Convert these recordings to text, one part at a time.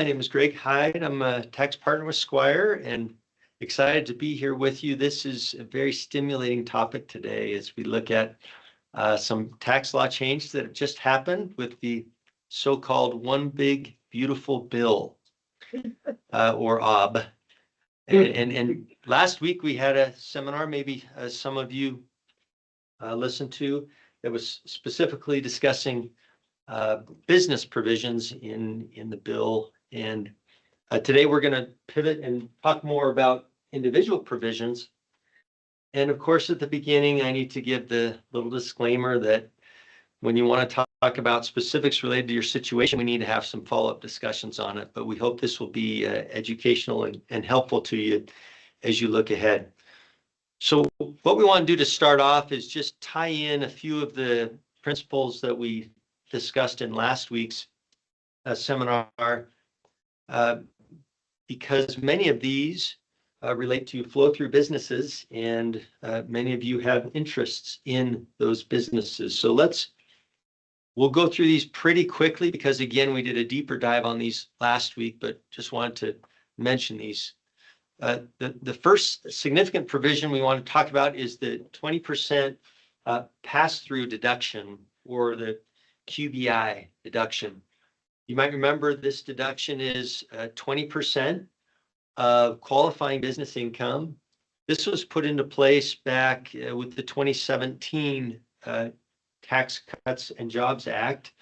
My name is Greg Hyde. I'm a tax partner with Squire and excited to be here with you. This is a very stimulating topic today as we look at some tax law change that have just happened with the so-called One Big Beautiful Bill, or OB. And last week we had a seminar, maybe some of you listened to, that was specifically discussing business provisions in the bill. And today we're going to pivot and talk more about individual provisions. And of course, at the beginning, I need to give the little disclaimer that when you want to talk about specifics related to your situation, we need to have some follow-up discussions on it. But we hope this will be educational and helpful to you as you look ahead. So what we want to do to start off is just tie in a few of the principles that we discussed in last week's seminar, because many of these relate to flow-through businesses, and many of you have interests in those businesses. So we'll go through these pretty quickly because, again, we did a deeper dive on these last week, but just wanted to mention these. The first significant provision we want to talk about is the 20% pass-through deduction, or the QBI deduction. You might remember this deduction is 20% of qualifying business income. This was put into place back with the 2017 Tax Cuts and Jobs Act,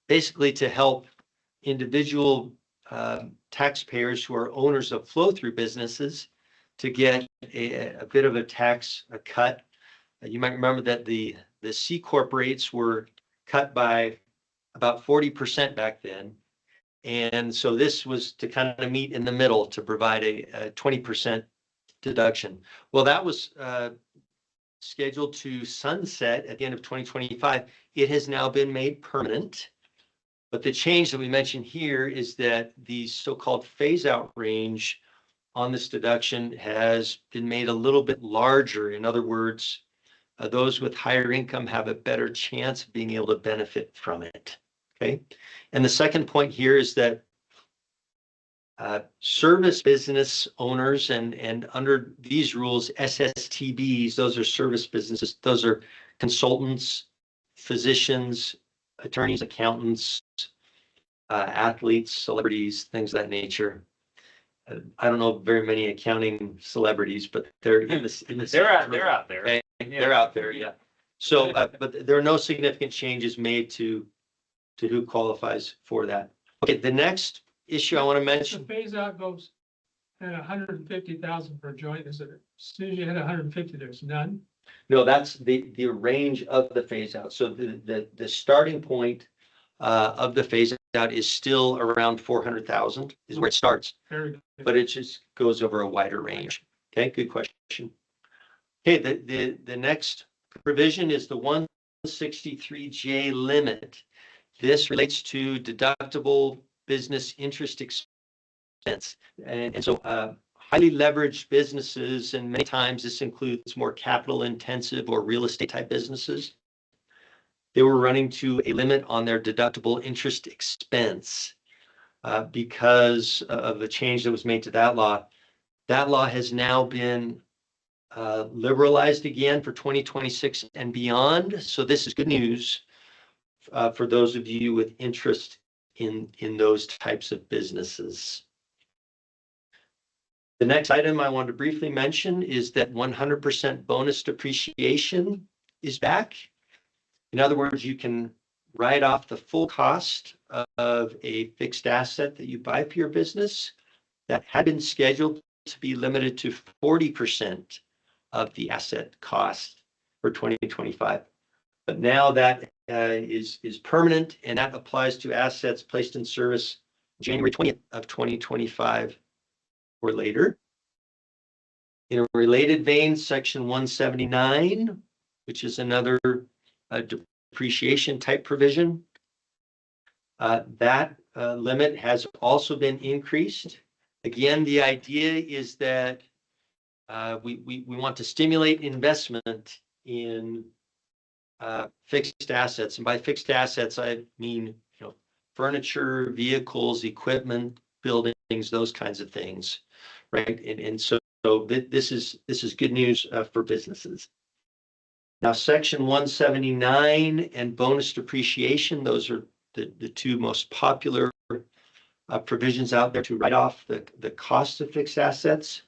basically to help individual taxpayers who are owners of flow-through businesses to get a bit of a tax cut. You might remember that the C Corp rates were cut by about 40% back then. And so this was to kind of meet in the middle to provide a 20% deduction. Well, that was scheduled to sunset at the end of 2025. It has now been made permanent. But the change that we mentioned here is that the so-called phase-out range on this deduction has been made a little bit larger. In other words, those with higher income have a better chance of being able to benefit from it. Okay. And the second point here is that service business owners and under these rules, SSTBs, those are service businesses. Those are consultants, physicians, attorneys, accountants, athletes, celebrities, things of that nature. I don't know very many accounting celebrities, but they're in this. They're out there. Okay? They're out there, yeah. So, but there are no significant changes made to who qualifies for that. Okay, the next issue I want to mention. The phase out goes at 150,000 per joint. Is it as soon as you hit 150, there's none? No, that's the range of the phase out. So the starting point of the phase out is still around 400,000 is where it starts. Very good. But it just goes over a wider range. Okay, good question. Okay, the next provision is the 163J limit. This relates to deductible business interest expense. And so highly leveraged businesses, and many times this includes more capital intensive or real estate type businesses, they were running to a limit on their deductible interest expense because of the change that was made to that law. That law has now been liberalized again for 2026 and beyond. So this is good news for those of you with interest in those types of businesses. The next item I want to briefly mention is that 100% bonus depreciation is back. In other words, you can write off the full cost of a fixed asset that you buy for your business that had been scheduled to be limited to 40% of the asset cost for 2025. But now that is permanent, and that applies to assets placed in service January 20th of 2025 or later. In a related vein, section 179, which is another depreciation type provision, that limit has also been increased. Again, the idea is that we want to stimulate investment in fixed assets, and by fixed assets I mean furniture, vehicles, equipment, buildings, those kinds of things, right? And so this is good news for businesses. Now, section 179 and bonus depreciation, those are the two most popular provisions out there to write off the cost of fixed assets.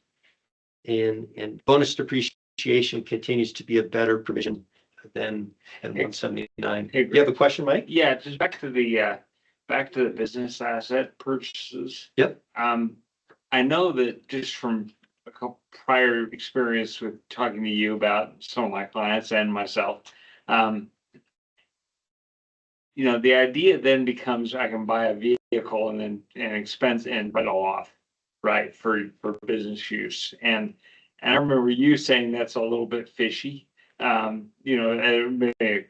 And bonus depreciation continues to be a better provision than 179. Do you have a question, Mike? Yeah, just back to the business asset purchases. Yep. I know that just from a couple prior experience with talking to you about some of my clients and myself, the idea then becomes I can buy a vehicle and then expense and write it all off, right, for business use. And I remember you saying that's a little bit fishy, maybe a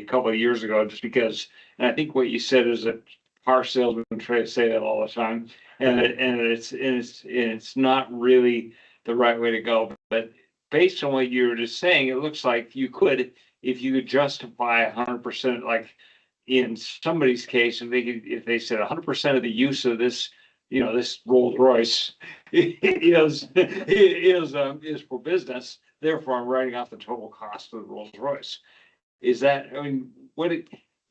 couple of years ago, just because, and I think what you said is that car salesmen try to say that all the time, and it's not really the right way to go. But based on what you were just saying, it looks like you could, if you could justify 100%, like in somebody's case, if they said 100% of the use of this, this Rolls Royce is for business, therefore I'm writing off the total cost of the Rolls Royce. Is that, I mean,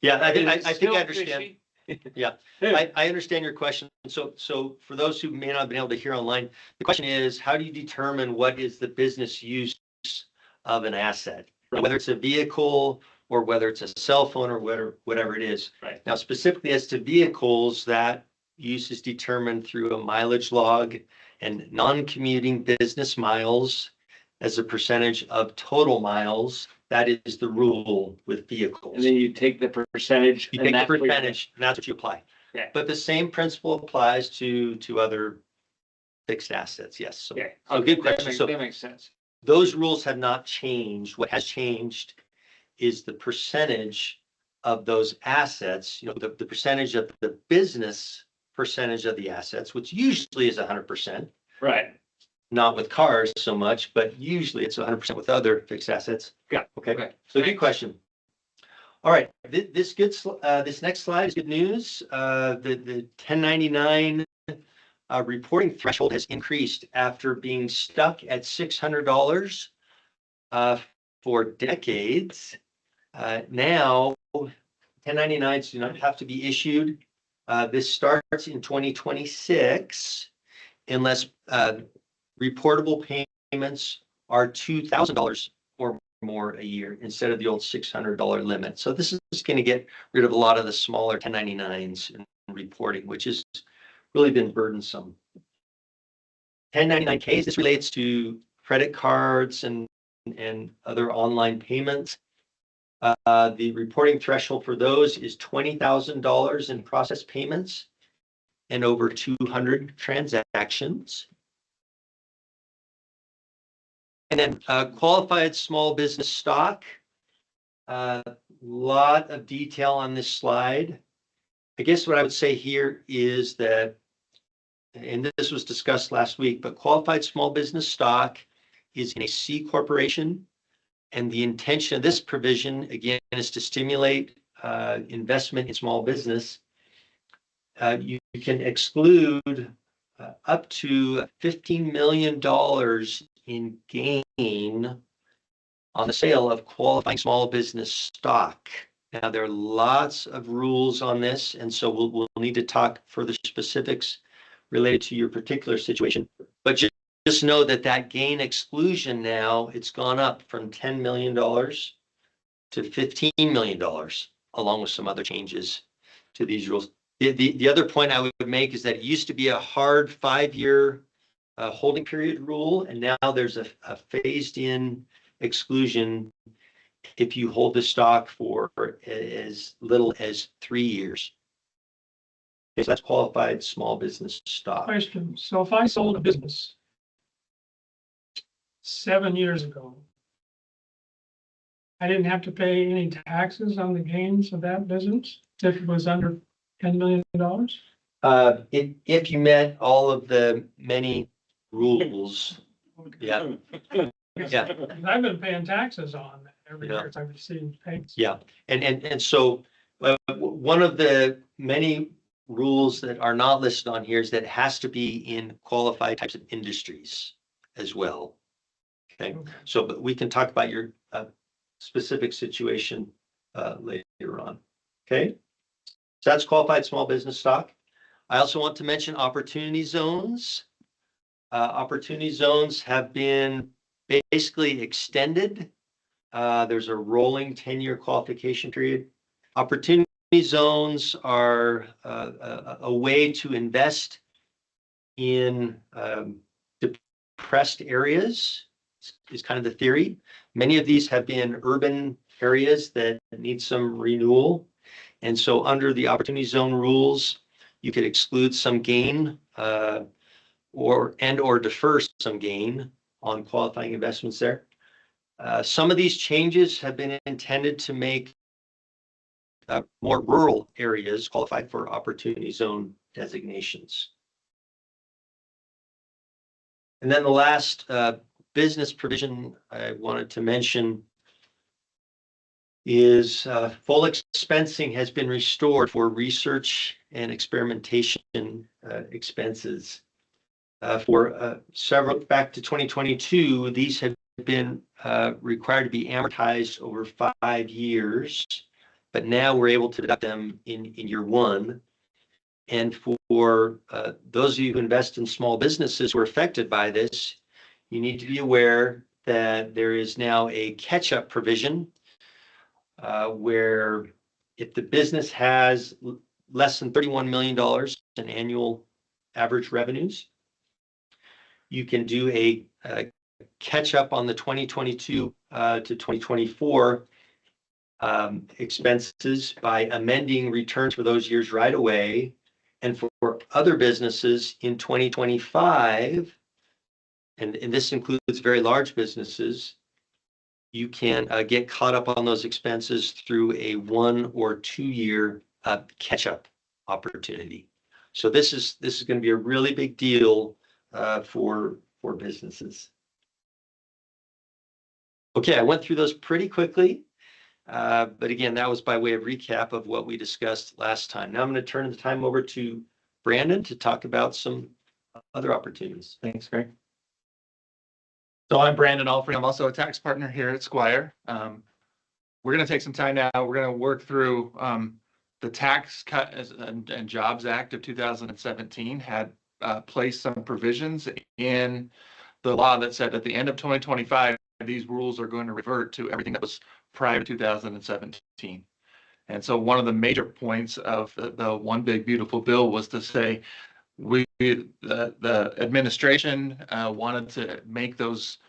Yeah, I think I understand. Fishy? Yeah, I understand your question. So for those who may not have been able to hear online, the question is, how do you determine what is the business use of an asset? Whether it's a vehicle or whether it's a cell phone or whatever it is. Right. Now, specifically as to vehicles, that use is determined through a mileage log and non-commuting business miles as a percentage of total miles. That is the rule with vehicles. And then you take the percentage. You take the percentage, and that's what you apply. Okay. But the same principle applies to other fixed assets. Yes. So, Okay. so good question. So that makes sense. those rules have not changed. What has changed is the percentage of those assets, the percentage of the business percentage of the assets, which usually is 100%. Right. Not with cars so much, but usually it's 100% with other fixed assets. Yeah. Okay. So good question. All right. This next slide is good news. The 1099 reporting threshold has increased after being stuck at $600 for decades. Now 1099s do not have to be issued. This starts in 2026 unless reportable payments are $2,000 or more a year instead of the old $600 limit. So this is going to get rid of a lot of the smaller 1099s in reporting, which has really been burdensome. 1099Ks, this relates to credit cards and other online payments. The reporting threshold for those is $20,000 in processed payments and over 200 transactions. And then qualified small business stock. Lot of detail on this slide. I guess what I would say here is that, and this was discussed last week, but qualified small business stock is in a C corporation. And the intention of this provision, again, is to stimulate investment in small business. You can exclude up to $15 million in gain on the sale of qualifying small business stock. Now, there are lots of rules on this, and so we'll need to talk further specifics related to your particular situation. But just know that gain exclusion now, it's gone up from $10 million to $15 million, along with some other changes to these rules. The other point I would make is that it used to be a hard 5-year holding period rule, and now there's a phased-in exclusion if you hold the stock for as little as 3 years. Okay, so that's qualified small business stock. Question. So if I sold a business 7 years ago, I didn't have to pay any taxes on the gains of that business if it was under $10 million? If you met all of the many rules, yeah. Yeah. I've been paying taxes on that every Yeah. year I've received payments. Yeah, and so One of the many rules that are not listed on here is that it has to be in qualified types of industries as well. Okay, so but we can talk about your specific situation later on. Okay, so that's qualified small business stock. I also want to mention opportunity zones. Opportunity zones have been basically extended. There's a rolling 10-year qualification period. Opportunity zones are a way to invest in depressed areas, is kind of the theory. Many of these have been urban areas that need some renewal. And so under the opportunity zone rules, you could exclude some gain or defer some gain on qualifying investments there. Some of these changes have been intended to make more rural areas qualified for opportunity zone designations. And then the last business provision I wanted to mention is full expensing has been restored for research and experimentation expenses. For several, back to 2022, these have been required to be amortized over 5 years, but now we're able to deduct them in year one. And for those of you who invest in small businesses who are affected by this, you need to be aware that there is now a catch-up provision where if the business has less than $31 million in annual average revenues, you can do a catch-up on the 2022 to 2024 expenses by amending returns for those years right away. And for other businesses in 2025, and this includes very large businesses, you can get caught up on those expenses through a 1 or 2 year catch-up opportunity. So this is going to be a really big deal for businesses. Okay, I went through those pretty quickly, but again, that was by way of recap of what we discussed last time. Now I'm going to turn the time over to Brandon to talk about some other opportunities. Thanks, Greg. So I'm Brandon Alfrey. I'm also a tax partner here at Squire. We're going to take some time now. We're going to work through the Tax Cuts and Jobs Act of 2017 had placed some provisions in the law that said at the end of 2025, these rules are going to revert to everything that was prior to 2017. And so one of the major points of the One Big Beautiful Bill was to say, the administration wanted to make those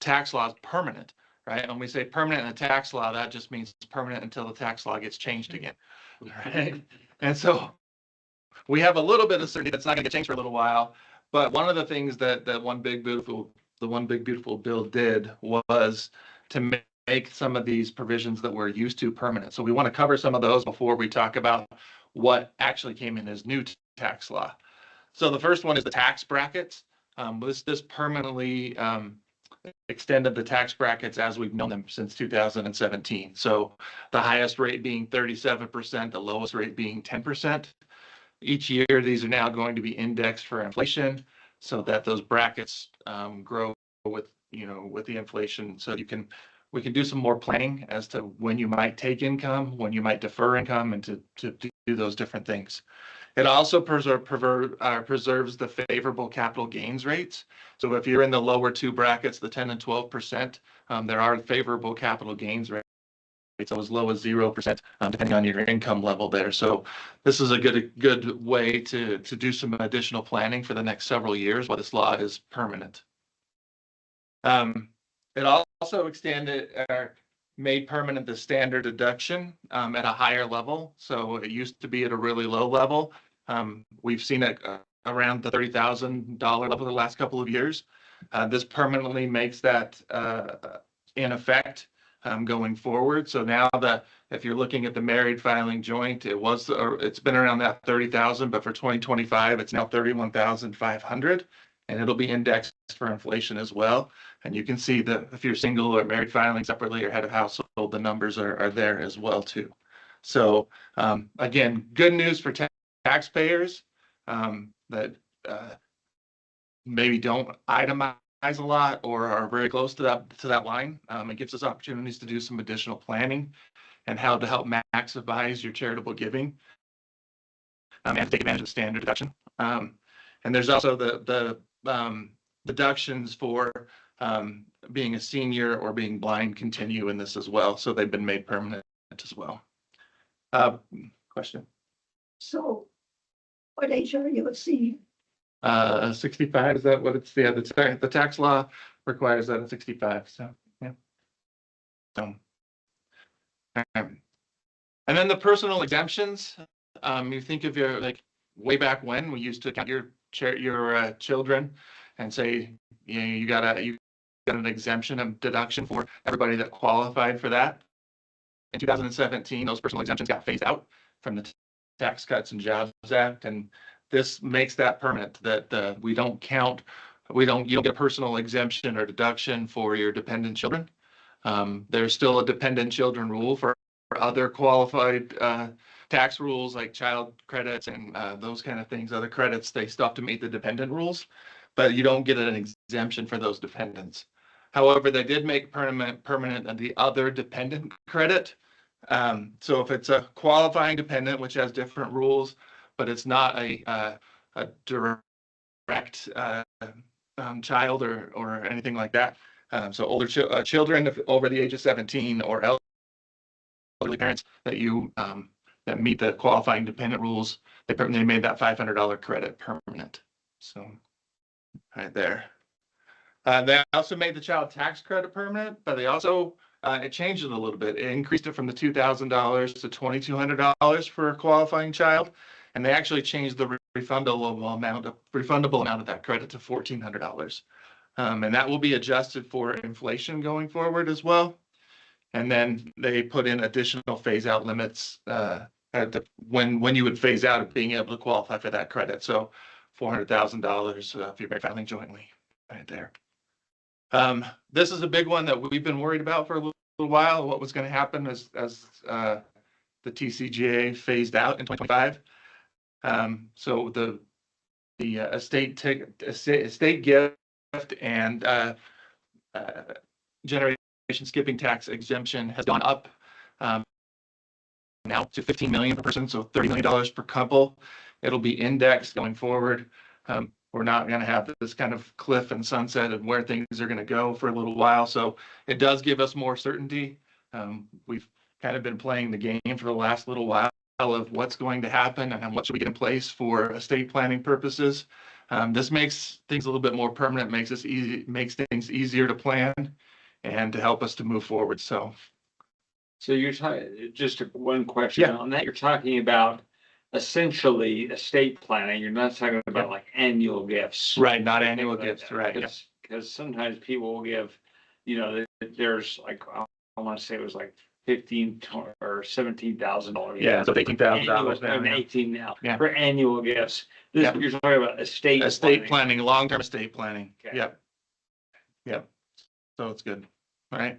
tax laws permanent, right? And when we say permanent in a tax law, that just means it's permanent until the tax law gets changed again, right? And so we have a little bit of certainty that's not going to get changed for a little while. But one of the things that the One Big Beautiful Bill did was to make some of these provisions that we're used to permanent. So we want to cover some of those before we talk about what actually came in as new tax law. So the first one is the tax brackets. This permanently extended the tax brackets as we've known them since 2017. So the highest rate being 37%, the lowest rate being 10%. Each year, these are now going to be indexed for inflation so that those brackets grow with the inflation. So we can do some more planning as to when you might take income, when you might defer income, and to do those different things. It also preserves the favorable capital gains rates. So if you're in the lower two brackets, the 10 and 12%, there are favorable capital gains rates, so as low as 0%, depending on your income level there. So this is a good way to do some additional planning for the next several years while this law is permanent. It also extended or made permanent the standard deduction at a higher level. So it used to be at a really low level. We've seen it around the $30,000 level the last couple of years. This permanently makes that in effect going forward. So now if you're looking at the married filing joint, it's been around that 30,000, but for 2025, it's now 31,500. And it'll be indexed for inflation as well. And you can see that if you're single or married filing separately or head of household, the numbers are there as well too. So again, good news for taxpayers that maybe don't itemize a lot or are very close to that line. It gives us opportunities to do some additional planning and how to help maximize your charitable giving and take advantage of the standard deduction. And there's also the deductions for being a senior or being blind continue in this as well. So they've been made permanent as well. Question? So what age are you, a senior? 65, is that what it's, yeah, the tax law requires that at 65, so, yeah. So. And then the personal exemptions, you think of your, like, way back when we used to count your children and say, you know, you got an exemption of deduction for everybody that qualified for that. In 2017, those personal exemptions got phased out from the Tax Cuts and Jobs Act, and this makes that permanent, that you don't get a personal exemption or deduction for your dependent children. There's still a dependent children rule for other qualified tax rules like child credits and those kind of things, other credits, they still have to meet the dependent rules, but you don't get an exemption for those dependents. However, they did make permanent the other dependent credit. So if it's a qualifying dependent, which has different rules, but it's not a direct child or anything like that. So older children over the age of 17 or elderly parents that that meet the qualifying dependent rules, they made that $500 credit permanent. So right there. They also made the child tax credit permanent, but they also it changed it a little bit. It increased it from the $2,000 to $2,200 for a qualifying child, and they actually changed the refundable amount of that credit to $1,400. And that will be adjusted for inflation going forward as well. And then they put in additional phase out limits when you would phase out of being able to qualify for that credit. So $400,000 if you're filing jointly right there. This is a big one that we've been worried about for a little while. What was going to happen as the TCJA phased out in 2025. So the estate gift and generation skipping tax exemption has gone up now to 15 million per person, so $30 million per couple. It'll be indexed going forward. We're not going to have this kind of cliff and sunset of where things are going to go for a little while. So it does give us more certainty. We've kind of been playing the game for the last little while of what's going to happen and what should we get in place for estate planning purposes. This makes things a little bit more permanent, makes things easier to plan and to help us to move forward. So you're talking, just one question on that. You're talking about essentially estate planning. You're not talking about like annual gifts. Right, not annual gifts, right. Because sometimes people will give, you know, there's like, I want to say it was like $15,000 or $17,000. Yeah, so $18,000 now. And 18 now Yeah. for annual gifts. You're talking about estate planning, long-term estate planning. Okay. Yep. So it's good. All right.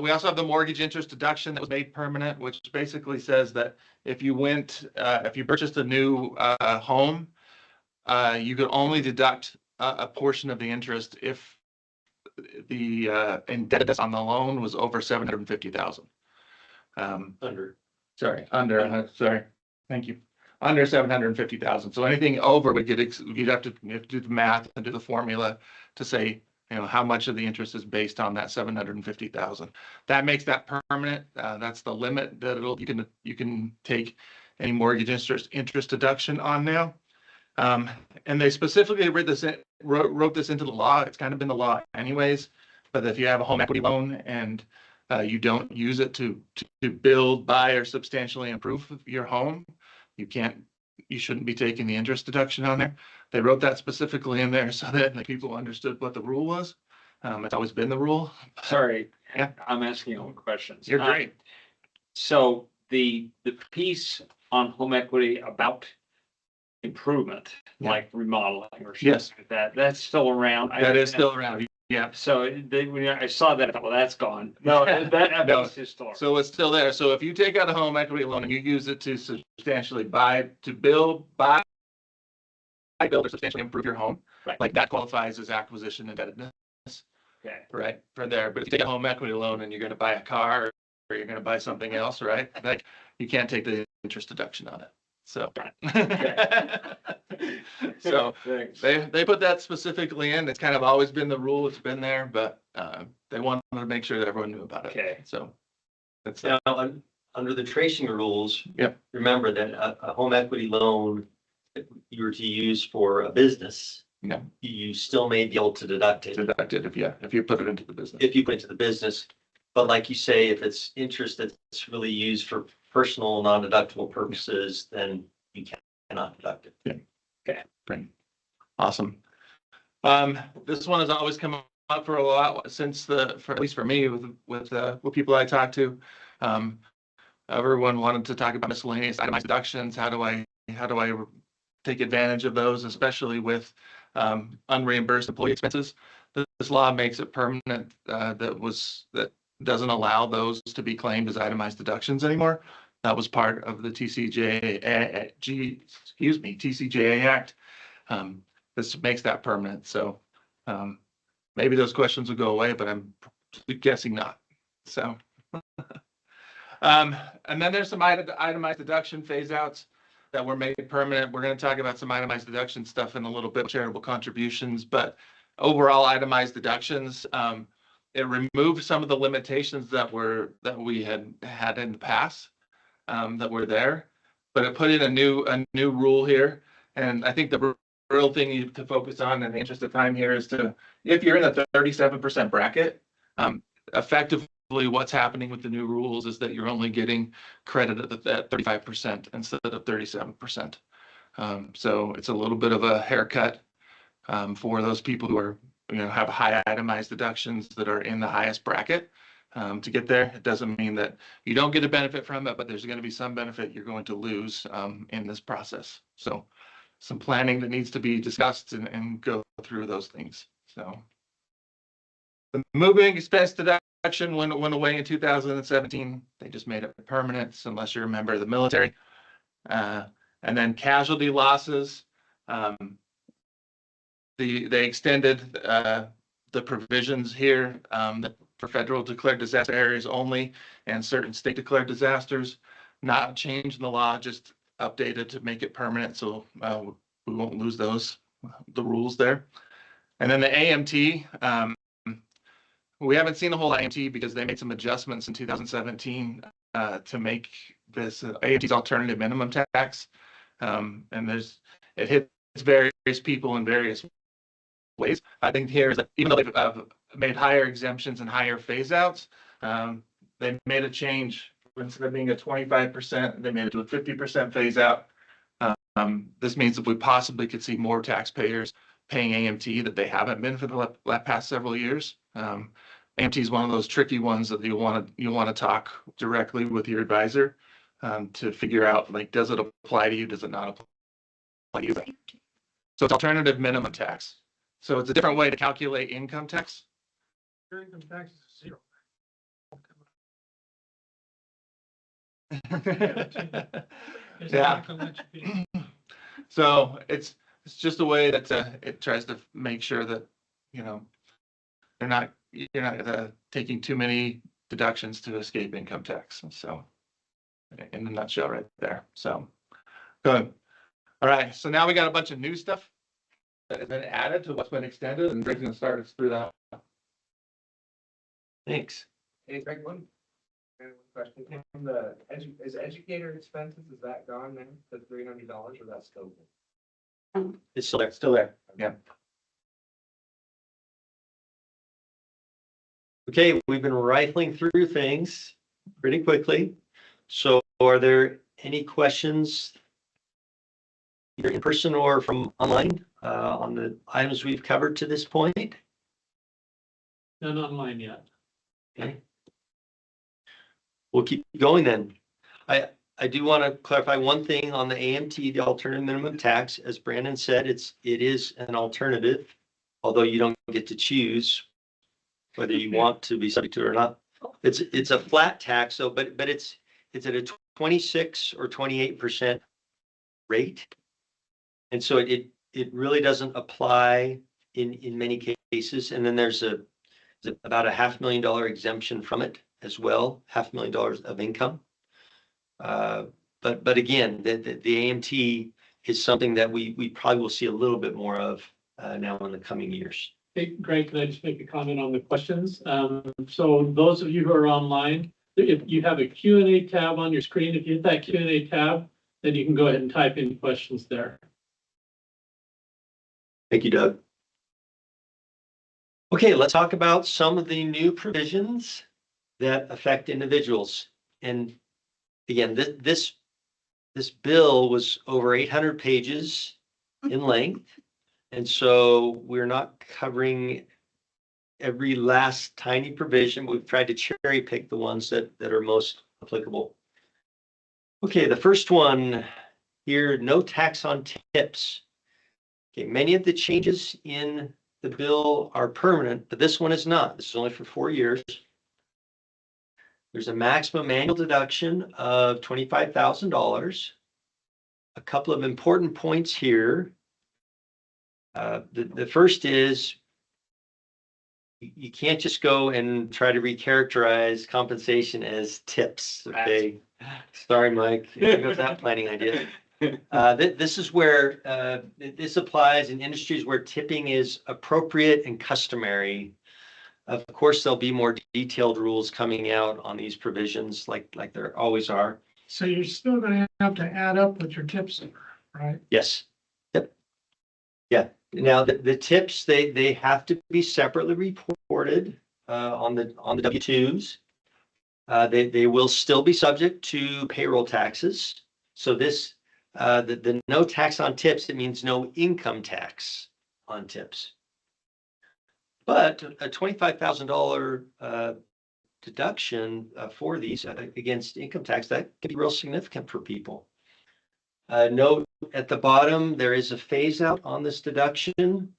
We also have the mortgage interest deduction that was made permanent, which basically says that if you purchased a new home, you could only deduct a portion of the interest if the indebtedness on the loan was over 750,000. Thank you. Under 750,000. So anything over you'd have to do the math and do the formula to say, you know, how much of the interest is based on that 750,000. That makes that permanent. That's the limit that you can take any mortgage interest deduction on now. And they specifically wrote this into the law. It's kind of been the law anyways. But if you have a home equity loan and you don't use it to build, buy, or substantially improve your home, you shouldn't be taking the interest deduction on there. They wrote that specifically in there so that people understood what the rule was. It's always been the rule. Sorry, Yeah. I'm asking all the questions. You're great. So the piece on home equity about improvement, like remodeling or something like that, that's still around. That is still around. Yeah. So when I saw that, I thought, well, that's gone. No, that No. piece is still. So it's still there. So if you take out a home equity loan and you use it to substantially build or substantially improve your home, Right. like that qualifies as acquisition indebtedness, Okay. right? For there. But if you take a home equity loan and you're going to buy a car or you're going to buy something else, right? Like you can't take the interest deduction on it. So, so Thanks. they put that specifically in. It's kind of always been the rule. It's been there, but they wanted to make sure that everyone knew about it. Okay. So that's Now, under the tracing rules. Yep. Remember that a home equity loan that you were to use for a business. Yeah. You still may be able to deduct it deducted if you put it into the business. if you put it into the business. But like you say, if it's interest that's really used for personal non-deductible purposes, then you cannot deduct it. Great. Awesome. This one has always come up for a while since at least for me with people I talk to. Everyone wanted to talk about miscellaneous itemized deductions. How do I take advantage of those, especially with unreimbursed employee expenses? This law makes it permanent. That doesn't allow those to be claimed as itemized deductions anymore. That was part of the TCJA Act. This makes that permanent. So maybe those questions will go away, but I'm guessing not. So, and then there's some itemized deduction phase outs that were made permanent. We're going to talk about some itemized deduction stuff in a little bit, charitable contributions, but overall itemized deductions, it removed some of the limitations that we had in the past, that were there, but it put in a new rule here. And I think the real thing you have to focus on in the interest of time here is if you're in the 37% bracket, effectively what's happening with the new rules is that you're only getting credit at 35% instead of 37%. So it's a little bit of a haircut for those people who are, have high itemized deductions that are in the highest bracket. To get there, it doesn't mean that you don't get a benefit from it, but there's going to be some benefit you're going to lose in this process. So some planning that needs to be discussed and go through those things. So the moving expense deduction went away in 2017. They just made it permanent unless you're a member of the military. And then casualty losses. They extended the provisions here for federal declared disaster areas only and certain state declared disasters, not changing the law, just updated to make it permanent. So we won't lose the rules there. And then the AMT, we haven't seen a whole AMT because they made some adjustments in 2017 to make this AMT's alternative minimum tax. And it hits various people in various ways. I think here is that even though they've made higher exemptions and higher phase outs, they made a change. Instead of being a 25%, they made it to a 50% phase out. This means that we possibly could see more taxpayers paying AMT that they haven't been for the past several years. AMT is one of those tricky ones that you want to talk directly with your advisor to figure out, like, does it apply to you? Does it not apply to you? So it's alternative minimum tax. So it's a different way to calculate income tax. Your income tax is zero. It's Yeah. not gonna let you be- So it's just a way that it tries to make sure that, you're not taking too many deductions to escape income tax. So in a nutshell right there. So good. All right. So now we got a bunch of new stuff that has been added to what's been extended, and Greg's going to start us through that. Thanks. Hey, Greg, one question. Is educator expenses, is that gone now to $300 or that's still? It's still there. Still there. Yeah. Okay, we've been rifling through things pretty quickly. So are there any questions either in person or from online on the items we've covered to this point? None online yet. Okay. We'll keep going then. I do want to clarify one thing on the AMT, the alternative minimum tax. As Brandon said, it is an alternative, although you don't get to choose whether you want to be subject to it or not. It's a flat tax, so, but it's at a 26 or 28% rate. And so it really doesn't apply in many cases. And then there's about a $500,000 exemption from it as well, $500,000 of income. But again, the AMT is something that we probably will see a little bit more of now in the coming years. Hey, Greg, can I just make a comment on the questions? So those of you who are online, if you have a Q&A tab on your screen, if you hit that Q&A tab, then you can go ahead and type in questions there. Thank you, Doug. Okay, let's talk about some of the new provisions that affect individuals. And again, this bill was over 800 pages in length. And so we're not covering every last tiny provision. We've tried to cherry pick the ones that are most applicable. Okay, the first one here, no tax on tips. Okay, many of the changes in the bill are permanent, but this one is not. This is only for 4 years. There's a maximum annual deduction of $25,000. A couple of important points here. The first is you can't just go and try to recharacterize compensation as tips. Okay, sorry, Mike. Here goes that planning idea. This is where this applies in industries where tipping is appropriate and customary. Of course, there'll be more detailed rules coming out on these provisions, like there always are. So you're still gonna have to add up what your tips are, right? Yes. Yep. Yeah. Now the tips, they have to be separately reported on the W-2s. They will still be subject to payroll taxes. So this the no tax on tips, it means no income tax on tips. But a $25,000 deduction for these against income tax, that can be real significant for people. Note at the bottom, there is a phase out on this deduction.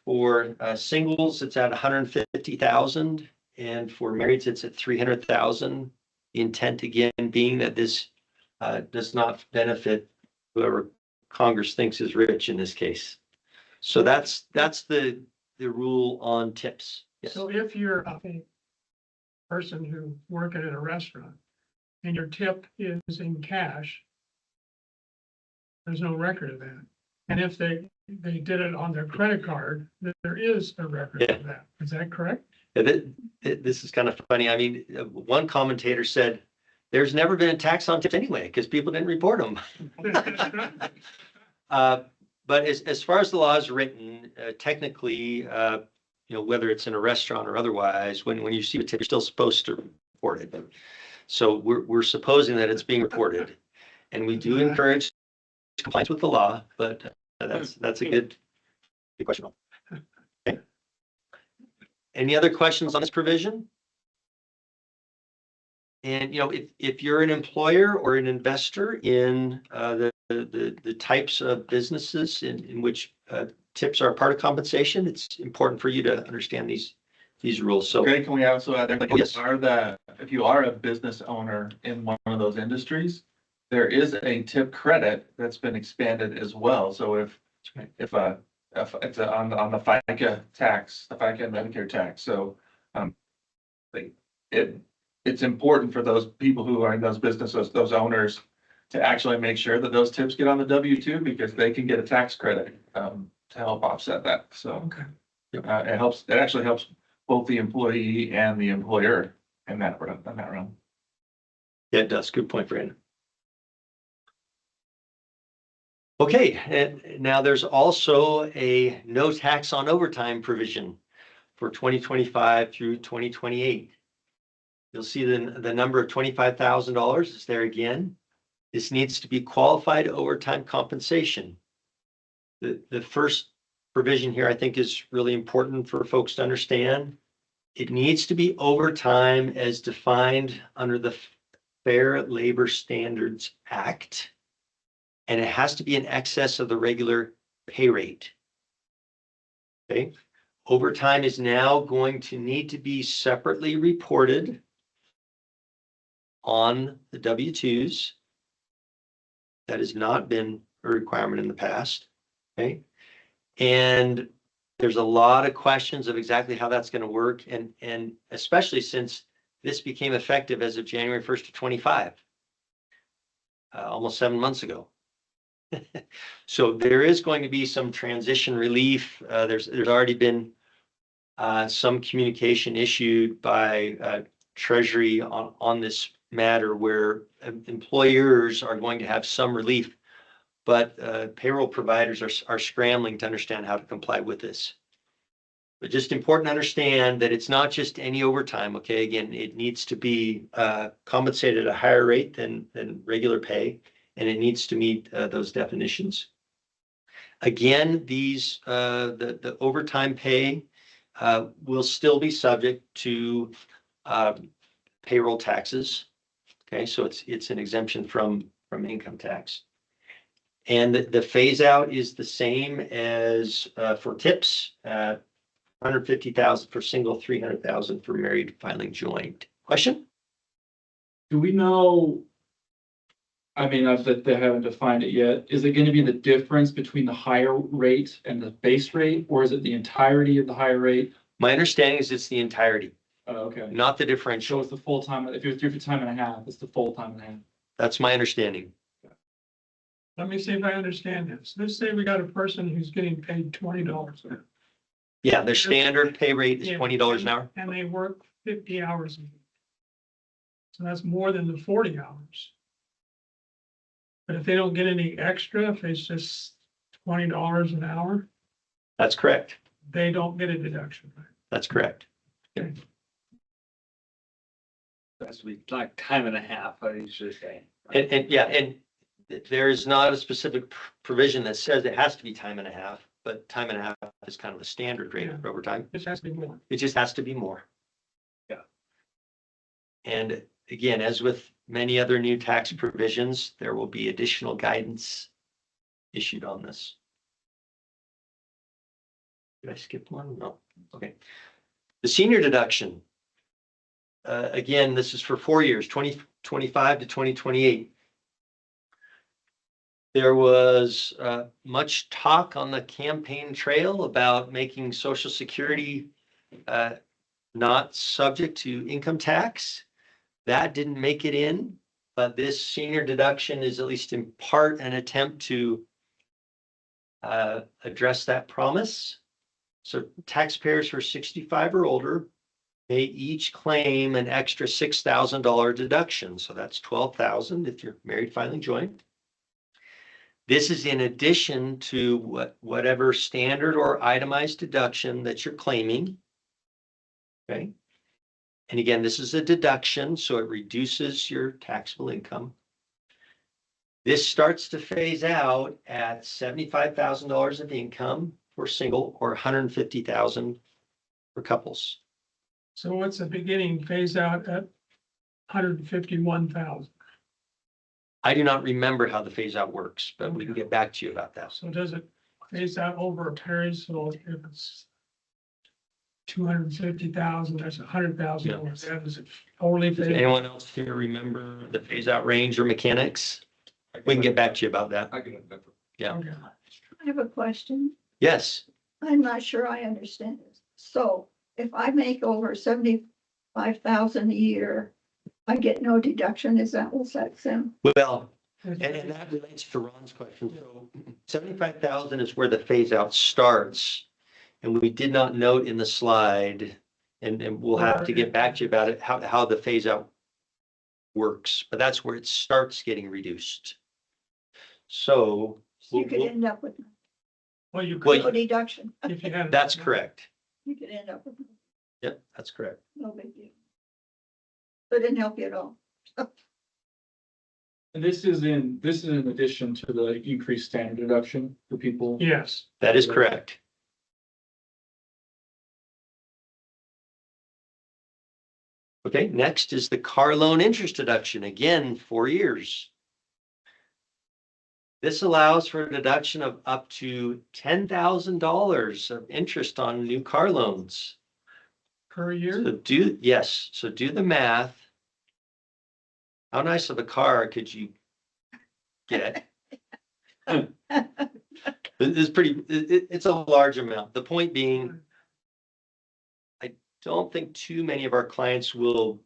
For singles, it's at 150,000, and for marrieds, it's at 300,000. The intent again being that this does not benefit whoever Congress thinks is rich in this case. So that's the rule on tips. Yes. So if you're a person who working at a restaurant and your tip is in cash, there's no record of that. And if they did it on their credit card, there is a record of that. Is that correct? This is kind of funny. I mean, one commentator said, there's never been a tax on tips anyway, because people didn't report them. But as far as the law is written, technically, whether it's in a restaurant or otherwise, when you see a tip, you're still supposed to report it. So we're supposing that it's being reported, and we do encourage compliance with the law. But that's a good question. Okay. Any other questions on this provision? And if you're an employer or an investor in the types of businesses in which tips are a part of compensation, it's important for you to understand these rules. So, Greg, can we also add there, like, yes. if you are a business owner in one of those industries, there is a tip credit that's been expanded as well. So if it's on the FICA tax, the FICA and Medicare tax, so it's important for those people who are in those businesses, those owners, to actually make sure that those tips get on the W-2, because they can get a tax credit to help offset that. So Okay. it actually helps both the employee and the employer in that realm. Yeah, it does. Good point, Brandon. Okay, and now there's also a no tax on overtime provision for 2025 through 2028. You'll see the number of $25,000 is there again. This needs to be qualified overtime compensation. The first provision here, I think, is really important for folks to understand. It needs to be overtime as defined under the Fair Labor Standards Act, and it has to be in excess of the regular pay rate. Okay. Overtime is now going to need to be separately reported on the W-2s. That has not been a requirement in the past, okay? And there's a lot of questions of exactly how that's going to work, and especially since this became effective as of January 1st of 25, almost 7 months ago. So there is going to be some transition relief. There's already been some communication issued by Treasury on this matter where employers are going to have some relief, but payroll providers are scrambling to understand how to comply with this. But just important to understand that it's not just any overtime, okay? Again, it needs to be compensated at a higher rate than regular pay, and it needs to meet those definitions. Again, these the overtime pay will still be subject to payroll taxes. Okay, so it's an exemption from income tax. And the phase out is the same as for tips, 150,000 for single, 300,000 for married filing joint. Question? Do we know? I mean, not that they haven't defined it yet. Is it going to be the difference between the higher rate and the base rate, or is it the entirety of the higher rate? My understanding is it's the entirety, Okay. not the So differential. it's the full time. If it was 3 for time and a half, it's the full time and a half. That's my understanding. Let me see if I understand this. Let's say we got a person who's getting paid $20 an hour. Yeah, their standard pay rate is Yeah, $20 an hour. And they work 50 hours a week. So that's more than the 40 hours. But if they don't get any extra, if it's just $20 an hour, That's correct. they don't get a deduction, right? That's correct. That's like time and a half, I was just saying. And yeah, and there is not a specific provision that says it has to be time and a half, but time and a half is kind of a standard rate for overtime. This has to be more. It just has to be more. Yeah. And again, as with many other new tax provisions, there will be additional guidance issued on this. Did I skip one? No. Okay. The senior deduction. Again, this is for 4 years, 2025 to 2028. There was much talk on the campaign trail about making Social Security not subject to income tax. That didn't make it in, but this senior deduction is at least in part an attempt to address that promise. So taxpayers who are 65 or older may each claim an extra $6,000 deduction. So that's $12,000 if you're married filing joint. This is in addition to whatever standard or itemized deduction that you're claiming. Okay. And again, this is a deduction, so it reduces your taxable income. This starts to phase out at $75,000 of income for single or $150,000 for couples. So what's the beginning phase out at 151,000? I do not remember how the phase out works, but we can get back to you about that. So does it phase out over a period? So if it's 250,000, that's $100,000. That is totally Does phased. anyone else here remember the phase out range or mechanics? We can get back to you about that. I can remember. Yeah. Okay. I have a question. Yes, I'm not sure I understand this. So if I make over 75,000 a year, I get no deduction. Is that what's that sound? well, and that relates to Ron's question. So 75,000 is where the phase out starts. And we did not note in the slide, and we'll have to get back to you about it, how the phase out works, but that's where it starts getting reduced. So. You could end up with Well, you Well, could, no deduction. if you had. That's correct. You could end up with Yep, that's correct. no big deal. That didn't help you at all. And this is in addition to the increased standard deduction for people. Yes. That is correct. Okay, next is the car loan interest deduction, again, 4 years. This allows for a deduction of up to $10,000 of interest on new car loans. Per year? So do the math. How nice of a car could you get? It's a large amount. The point being, I don't think too many of our clients will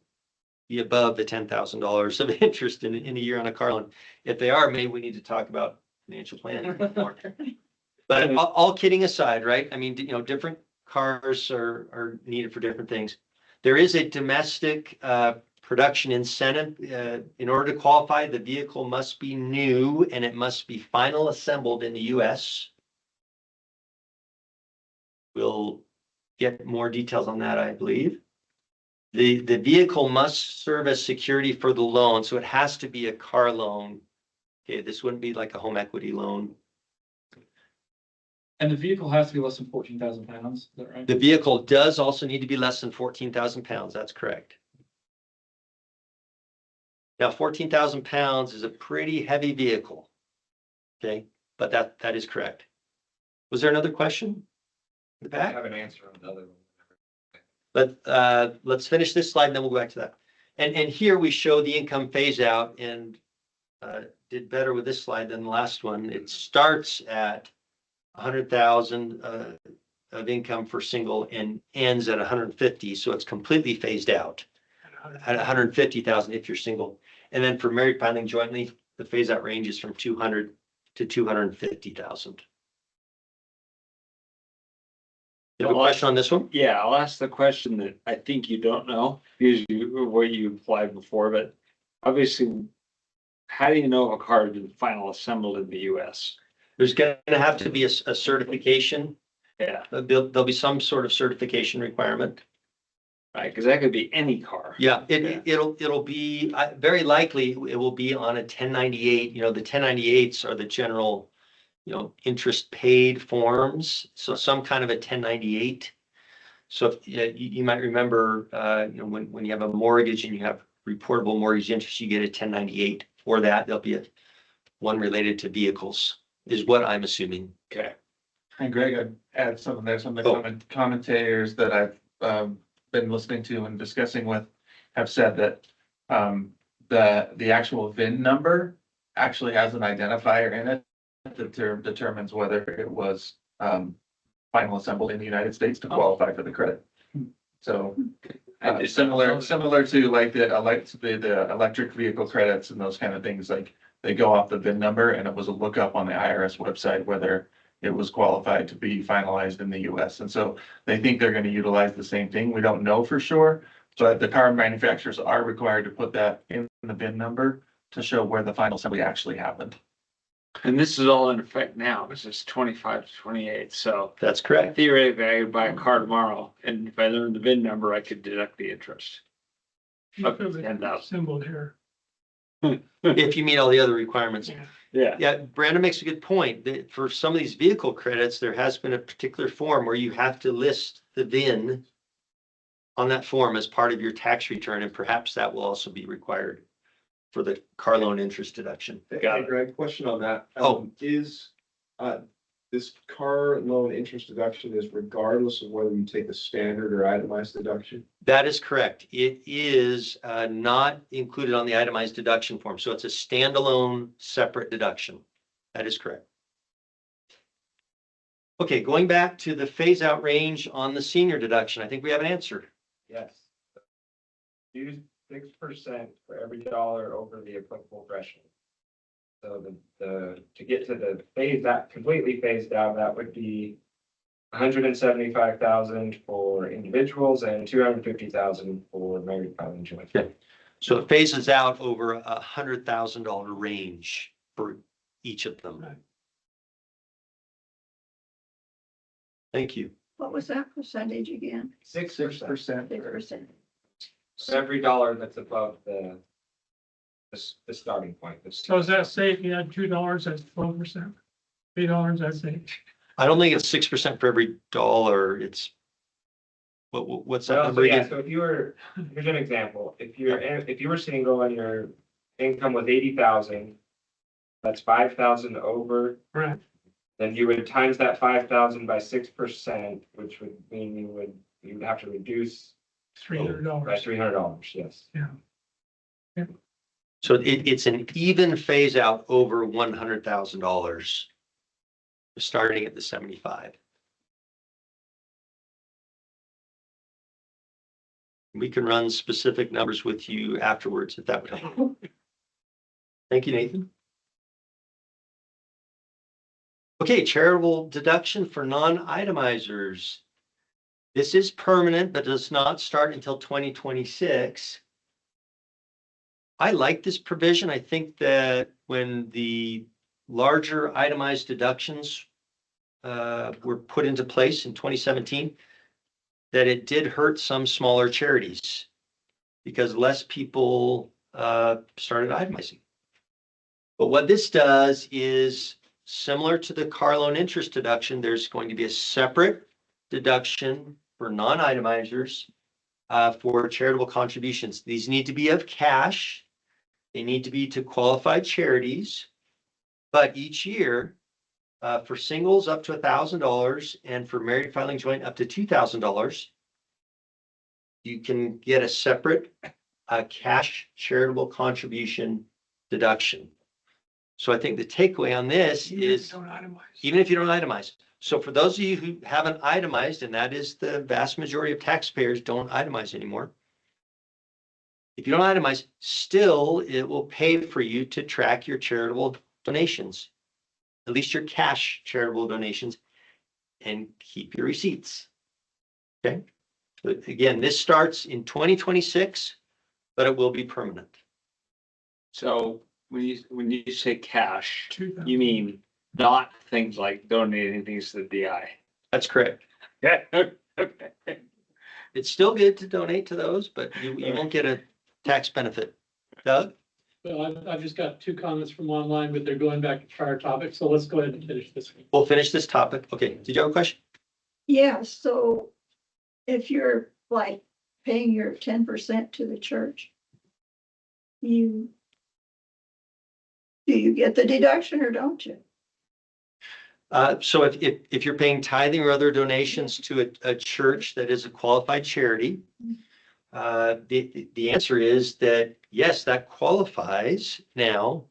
be above the $10,000 of interest in a year on a car loan. If they are, maybe we need to talk about financial planning more. But all kidding aside, right? I mean, different cars are needed for different things. There is a domestic production incentive. In order to qualify, the vehicle must be new and it must be final assembled in the US. We'll get more details on that, I believe. The vehicle must serve as security for the loan, so it has to be a car loan. Okay, this wouldn't be like a home equity loan. And the vehicle has to be less than 14,000 pounds, is that right? The vehicle does also need to be less than 14,000 pounds. That's correct. Now, 14,000 pounds is a pretty heavy vehicle. Okay, but that is correct. Was there another question? In the I back? have an answer on the other one. Let's finish this slide and then we'll go back to that. And here we show the income phase out and did better with this slide than the last one. It starts at 100,000 of income for single and ends at 150. So it's completely phased out at 150,000 if you're single. And then for married filing jointly, the phase out range is from 200 to 250,000. You have a question on this one? Yeah, I'll ask the question that I think you don't know, because what you applied before, but obviously, how do you know if a car has been final assembled in the US? There's going to have to be a certification. Yeah, There'll be some sort of certification requirement. right, because that could be any car. Yeah, Yeah. it'll be very likely it will be on a 1098. The 1098s are the general, interest paid forms. So some kind of a 1098. So if, you might remember, when you have a mortgage and you have reportable mortgage interest, you get a 1098 for that. There'll be one related to vehicles, is what I'm assuming. Okay. And Greg, I'd add something there. Some of Oh. the commentators that I've been listening to and discussing with have said that the actual VIN number actually has an identifier in it that determines whether it was final assembled in the United States to qualify for the credit. So similar to like the electric vehicle credits and those kind of things, like they go off the VIN number and it was a lookup on the IRS website whether it was qualified to be finalized in the US. And so they think they're going to utilize the same thing. We don't know for sure, but the car manufacturers are required to put that in the VIN number to show where the final assembly actually happened. And this is all in effect now. This is 25 to 28. So That's correct. theoretically, I could buy a car tomorrow, and if I learned the VIN number, I could deduct the interest. Up to 10,000. Symbol here. If you meet all the other requirements. Yeah. Yeah. Yeah, Brandon makes a good point. That for some of these vehicle credits, there has been a particular form where you have to list the VIN on that form as part of your tax return, and perhaps that will also be required for the car loan interest deduction. Got Hey, it. Greg, question on that. Oh. Is, this car loan interest deduction is regardless of whether you take the standard or itemized deduction? That is correct. It is not included on the itemized deduction form, so it's a standalone separate deduction. That is correct. Okay, going back to the phase out range on the senior deduction, I think we have an answer. Yes. Use 6% for every dollar over the applicable threshold. So to get to the phase out, completely phased out, that would be 175,000 for individuals and 250,000 for married filing joint. Okay. So it phases out over $100,000 range for each of them. Right. Thank you. What was that percentage again? 6%. 6%. So every dollar that's above the starting point. So is that safe? You had $2, that's 12%. $3, that's 8. I don't think it's 6% for every dollar. It's what's that Well, number so yeah, again? so if you were, here's an example, if you were single and your income was 80,000. that's 5,000 over, Right, then you would times that 5,000 by 6%, which would mean you would have to reduce $300. by $300, yes. Yeah. So it's an even phase out over $100,000, starting at the 75. We can run specific numbers with you afterwards if that would help. Thank you, Nathan. Okay, charitable deduction for non-itemizers. This is permanent, but does not start until 2026. I like this provision. I think that when the larger itemized deductions were put into place in 2017, that it did hurt some smaller charities because less people started itemizing. But what this does is similar to the car loan interest deduction, there's going to be a separate deduction for non-itemizers for charitable contributions. These need to be of cash. They need to be to qualified charities. But each year, for singles up to $1,000 and for married filing joint up to $2,000, you can get a separate cash charitable contribution deduction. So I think the takeaway on this is Don't itemize. even if you don't itemize. So for those of you who haven't itemized, and that is the vast majority of taxpayers don't itemize anymore. If you don't itemize, still it will pay for you to track your charitable donations, at least your cash charitable donations, and keep your receipts. Okay. But again, this starts in 2026, but it will be permanent. So when you say cash, 2,000. you mean not things like donating things to the DI. That's correct. Yeah. Okay. It's still good to donate to those, but you won't get a tax benefit. Doug? Well, I've just got two comments from online, but they're going back to prior topics, so let's go ahead and finish this one. We'll finish this topic. Okay, did you have a question? Yeah, so if you're like paying your 10% to the church, do you get the deduction or don't you? So if you're paying tithing or other donations to a church that is a qualified charity, the answer is that yes, that qualifies. Now,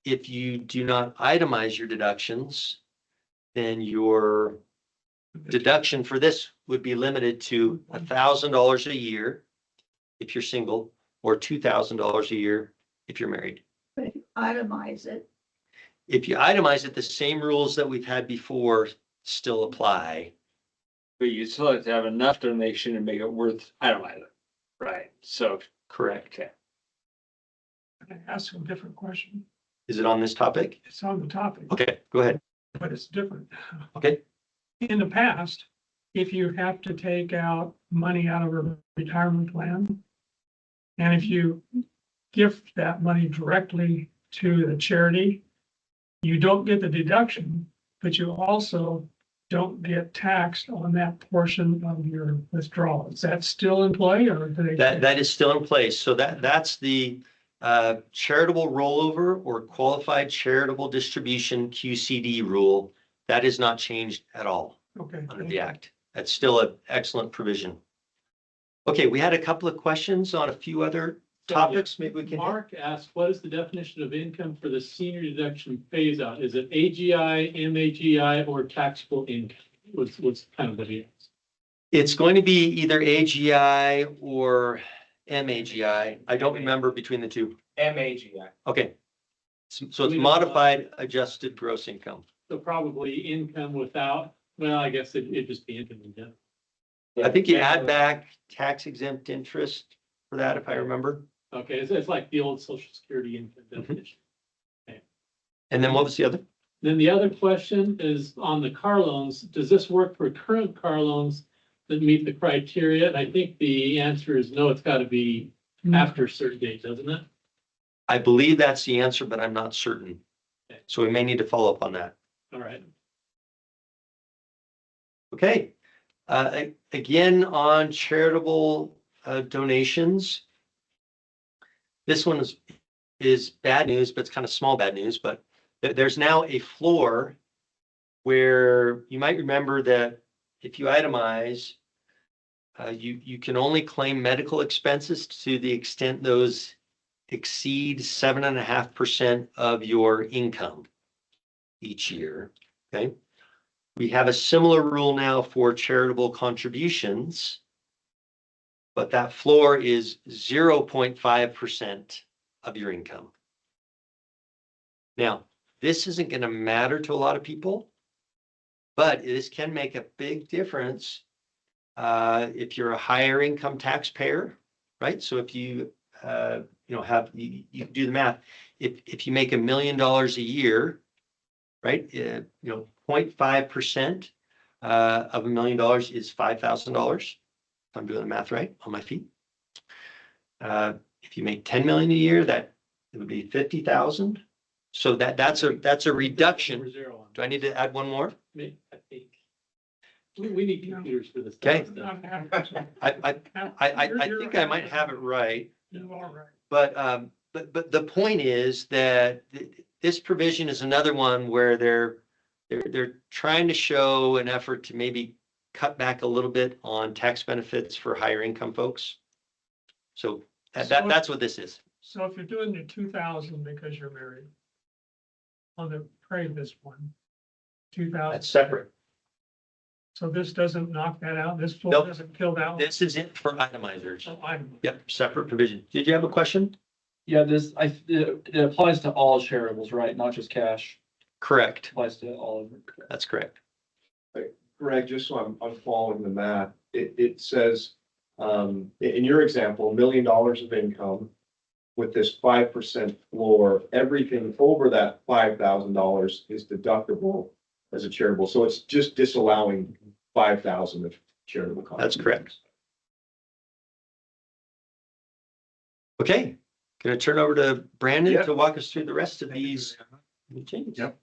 if you do not itemize your deductions, then your deduction for this would be limited to $1,000 a year if you're single, or $2,000 a year if you're married. But if you itemize it, If you itemize it, the same rules that we've had before still apply. But you still have to have enough donation to make it worth itemizing. Right. So, Correct. okay. Can I ask a different question? Is it on this topic? It's on the topic, Okay, go ahead. but it's different. Okay. In the past, if you have to take out money out of a retirement plan, and if you gift that money directly to the charity, you don't get the deduction, but you also don't get taxed on that portion of your withdrawal. Is that still in play, or do they? That is still in place. So that's the charitable rollover or qualified charitable distribution QCD rule. That is not changed at all Okay. under the act. That's still an excellent provision. Okay, we had a couple of questions on a few other topics. Maybe we can. Mark asked, what is the definition of income for the senior deduction phase out? Is it AGI, MAGI, or taxable income? What's kind of the deal? It's going to be either AGI or MAGI. I don't remember between the two. MAGI. Okay. So it's modified adjusted gross income. So probably income without, well, I guess it'd just be income in general. I think you add back tax exempt interest for that, if I remember. Okay, it's like the old social security income definition. And then what was the other? Then the other question is on the car loans. Does this work for current car loans that meet the criteria? And I think the answer is no, it's got to be after a certain date, doesn't it? I believe that's the answer, but I'm not certain. So we may need to follow up on that. All right. Okay. Again, on charitable donations. This one is bad news, but it's kind of small bad news, but there's now a floor where you might remember that if you itemize, you can only claim medical expenses to the extent those exceed 7.5% of your income each year. Okay. We have a similar rule now for charitable contributions, but that floor is 0.5% of your income. Now, this isn't going to matter to a lot of people, but this can make a big difference if you're a higher income taxpayer, right? So if you you do the math. If you make $1 million a year, right? 0.5% of $1 million is $5,000. If I'm doing the math right on my feet. If you make 10 million a year, that it would be 50,000. So that's a reduction. Do I need to add one more? I think. We need computers for this. Okay. Not half. I think I might have it right. You are right. But the point is that this provision is another one where they're trying to show an effort to maybe cut back a little bit on tax benefits for higher income folks. So that's what this is. So if you're doing the 2,000 because you're married, on the previous one, 2,000. That's separate. So this doesn't knock that out? This floor Nope. doesn't kill that one? This is it for itemizers. So I'm- Yep, separate provision. Did you have a question? Yeah, it applies to all charitables, right? Not just cash. Correct. Applies to all of it. That's correct. Greg, just so I'm following the math, it says, in your example, $1 million of income with this 5% floor, everything over that $5,000 is deductible as a charitable. So it's just disallowing 5,000 of charitable contributions. That's correct. Okay, gonna turn over to Brandon Yeah. to walk us through the rest of these changes. Yep.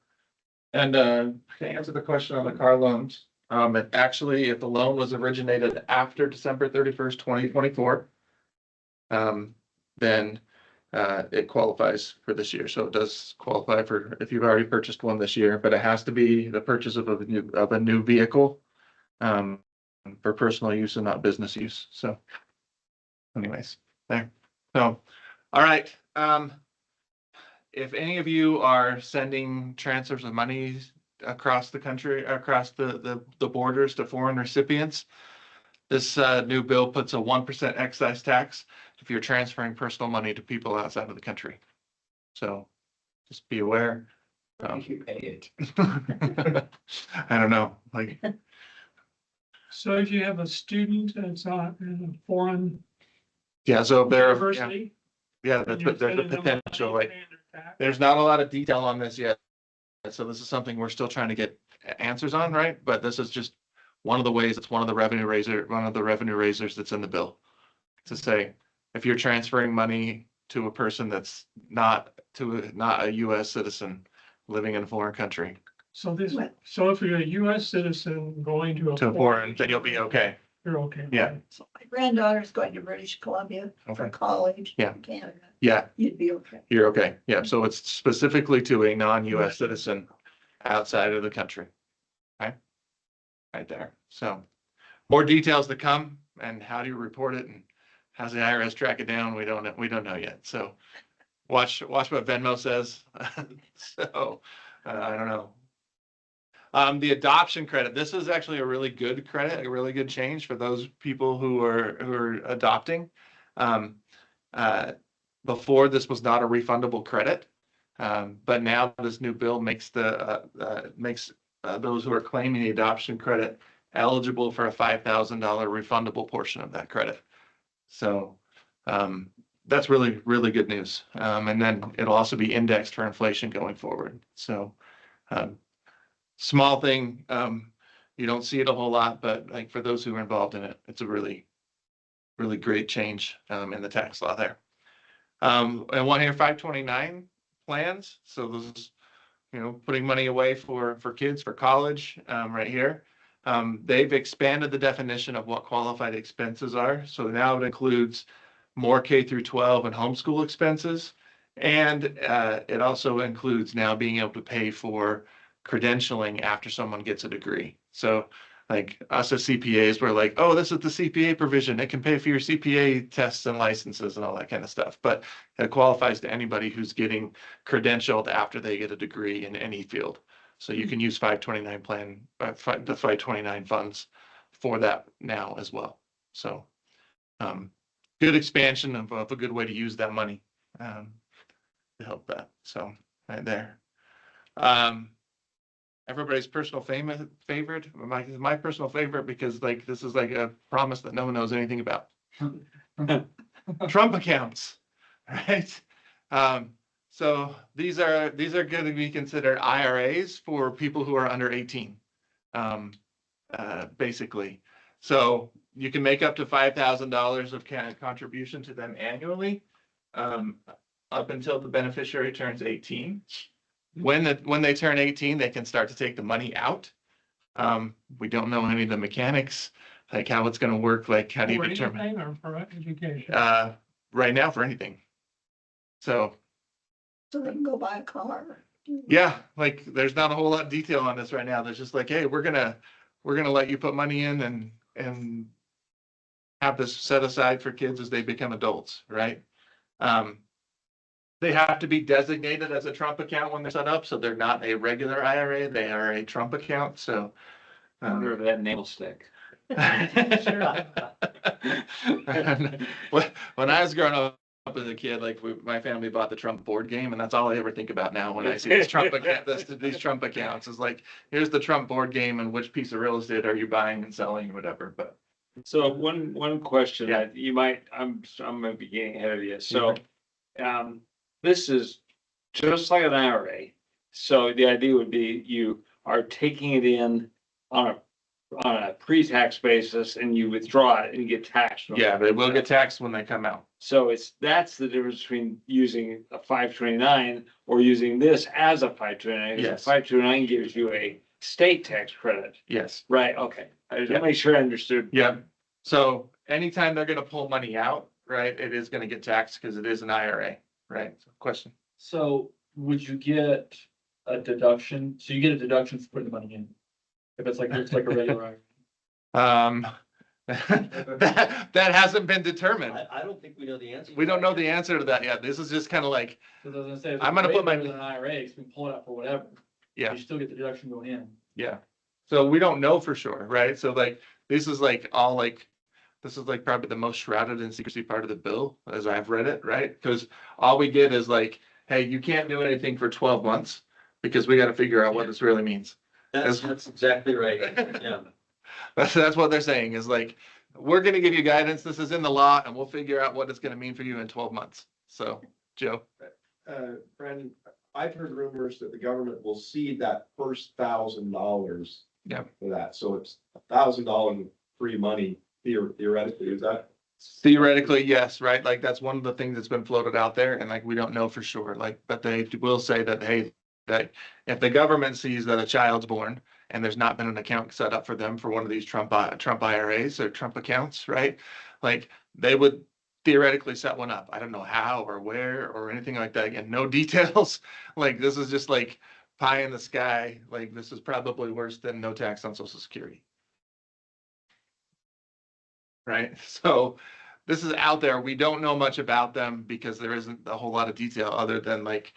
And to answer the question on the car loans, it actually, if the loan was originated after December 31st, 2024, then it qualifies for this year. So it does qualify for if you've already purchased one this year, but it has to be the purchase of a new vehicle for personal use and not business use. So anyways, there. So, all right. If any of you are sending transfers of money across the country, across the borders to foreign recipients, this new bill puts a 1% excise tax if you're transferring personal money to people outside of the country. So just be aware. You pay it. I don't know, like, So if you have a student that's on in a foreign yeah, so there, yeah, university. yeah, and you're there's a sending them money, potential, like, paying their tax, there's not a lot of detail on this yet. So this is something we're still trying to get answers on, right? But this is just one of the ways, it's one of the revenue raisers that's in the bill. To say, if you're transferring money to a person that's not a US citizen living in a foreign country, So so if you're a US citizen going to to a foreign, then you'll be okay. You're okay. Yeah. So my granddaughter's going to British Columbia for Okay. college Yeah. in Canada. Yeah, You'd be okay. you're okay. Yeah, so it's specifically to a non-US citizen outside of the country. Okay, right there. So more details to come, and how do you report it, and how's the IRS track it down? We don't know yet. So watch what Venmo says. So I don't know. The adoption credit, this is actually a really good credit, a really good change for those people who are adopting. Before, this was not a refundable credit, but now this new bill makes those who are claiming the adoption credit eligible for a $5,000 refundable portion of that credit. So that's really, really good news. And then it'll also be indexed for inflation going forward. So small thing, you don't see it a whole lot, but like for those who are involved in it, it's a really, really great change in the tax law there. And one here, 529 plans. So those, putting money away for kids for college right here. They've expanded the definition of what qualified expenses are. So now it includes more K through 12 and homeschool expenses, And it also includes now being able to pay for credentialing after someone gets a degree. So like us as CPAs, we're like, oh, this is the CPA provision. It can pay for your CPA tests and licenses and all that kind of stuff. But it qualifies to anybody who's getting credentialed after they get a degree in any field. So you can use 529 plan, the 529 funds for that now as well. So good expansion of a good way to use that money to help that. So right there. Everybody's personal favorite, my personal favorite, because like this is like a promise that no one knows anything about. Trump accounts, right? So these are going to be considered IRAs for people who are under 18, basically. So you can make up to $5,000 of contribution to them annually, up until the beneficiary turns 18. When they turn 18, they can start to take the money out. We don't know any of the mechanics, like how it's going to work, like how do you For determine? anything or for education? Right now for anything. So So they can go buy a car. yeah, like there's not a whole lot of detail on this right now. There's just like, hey, we're gonna let you put money in and have this set aside for kids as they become adults, right? They have to be designated as a Trump account when they're set up, so they're not a regular IRA, they are a Trump account, so. Under that nail stick. When I was growing up as a kid, like my family bought the Trump board game, and that's all I ever think about now when I see these Trump accounts is like, here's the Trump board game and which piece of real estate are you buying and selling or whatever, but. So one question Yeah. that you might, I'm gonna be getting ahead of you. So, this is just like an IRA. So the idea would be you are taking it in on a pre-tax basis and you withdraw it and you get taxed. Yeah, they will get taxed when they come out. So that's the difference between using a 529 or using this as a 529. Yes. 529 gives you a state tax credit. Yes. Right, okay. I just Yeah. want to make sure I understood. Yeah. So anytime they're gonna pull money out, right, it is gonna get taxed because it is an IRA, right? Question. So would you get a deduction? So you get a deduction for putting the money in? If it's like a regular IRA? That hasn't been determined. I don't think we know the answer. We don't know the answer to that yet. This is just kind of like, So I was gonna say, if I'm it's gonna put way my- better than an IRA, because we can pull it out for whatever. yeah. You still get the deduction going in. Yeah. So we don't know for sure, right? So like, this is like all like, this is like probably the most shrouded in secrecy part of the bill as I've read it, right? Because all we get is like, hey, you can't do anything for 12 months because we got to figure out what this really means. That's exactly right. Yeah. That's what they're saying is like, we're going to give you guidance. This is in the law and we'll figure out what it's going to mean for you in 12 months. So, Joe. Brandon, I've heard rumors that the government will cede that first $1,000. Yeah. For that, so it's $1,000 free money theoretically, is that? Theoretically, yes, right? Like that's one of the things that's been floated out there and like, we don't know for sure, like, but they will say that, hey, that if the government sees that a child's born and there's not been an account set up for them for one of these Trump IRAs or Trump accounts, right? Like they would theoretically set one up. I don't know how or where or anything like that. Again, no details. Like this is just like pie in the sky. Like this is probably worse than no tax on Social Security. Right? So this is out there. We don't know much about them because there isn't a whole lot of detail other than like,